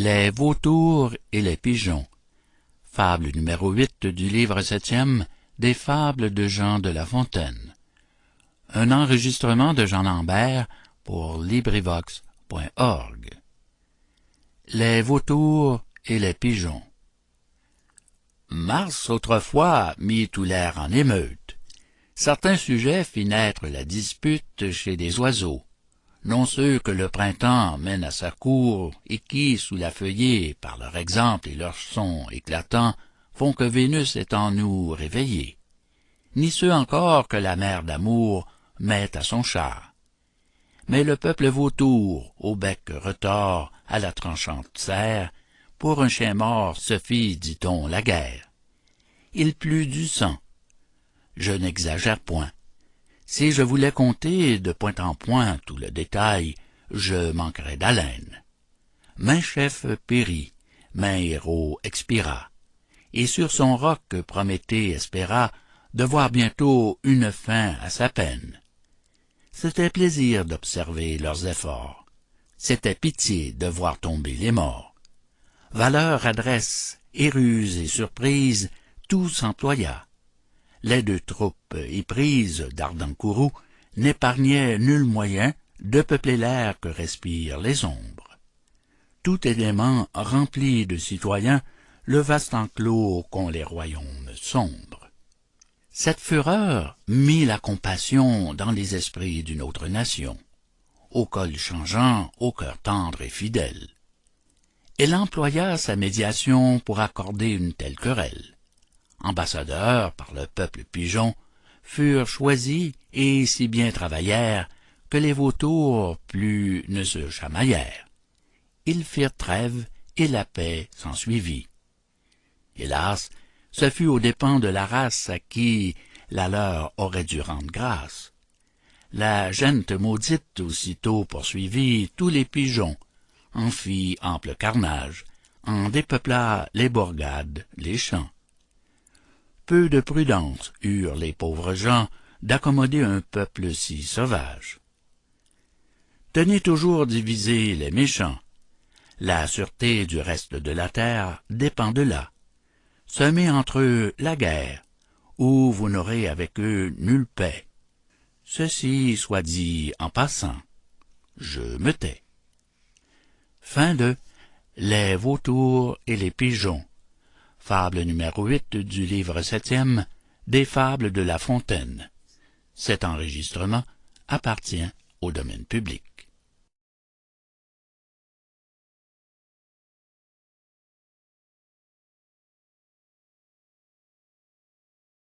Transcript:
Les vautours et les pigeons. Fable numéro 8 du livre 7e des fables de Jean de La Fontaine. Un enregistrement de Jean Lambert pour LibriVox.org. Les vautours et les pigeons. Mars autrefois mit tout l'air en émeute. Certains sujets fit naître la dispute chez des oiseaux, non ceux que le printemps mène à sa cour et qui, sous la feuillée, par leur exemple et leur son éclatant, font que Vénus est en nous réveillée, ni ceux encore que la mère d'amour met à son char. Mais le peuple vautour, au bec retors, à la tranchante serre, pour un chien mort se fit, dit-on, la guerre. Il plut du sang. Je n'exagère point. Si je voulais compter de point en point tout le détail, je manquerais d'haleine. Maint chef périt, maint héros expira, et sur son roc Prométhée espéra de voir bientôt une fin à sa peine. C'était plaisir d'observer leurs efforts, c'était pitié de voir tomber les morts. Valeur, adresse, et ruse et surprise, tout s'employa. Les deux troupes éprises d'ardents courroux n'épargnaient nul moyen de peupler l'air que respirent les ombres. Tout élément rempli de citoyens le vaste enclos qu'ont les royaumes sombres. Cette fureur mit la compassion dans les esprits d'une autre nation, au col changeant, au cœur tendre et fidèle. Elle employa sa médiation pour accorder une telle querelle. Ambassadeurs par le peuple pigeon, furent choisis et si bien travaillèrent que les vautours plus ne se chamaillèrent. Ils firent trêve et la paix s'ensuivit. Hélas, ce fut aux dépens de la race à qui la leur aurait dû rendre grâce. La gente maudite aussitôt poursuivit tous les pigeons, en fit ample carnage, en dépeupla les bourgades, les champs. Peu de prudence eurent les pauvres gens d'accommoder un peuple si sauvage. Tenez toujours divisés les méchants. La sûreté du reste de la terre dépend de là. Semez entre eux la guerre, ou vous n'aurez avec eux nulle paix. Ceci soit dit en passant. Je me tais. Fin de Les vautours et les pigeons. Fable numéro 8 du livre 7e des fables de La Fontaine. Cet enregistrement appartient au domaine public.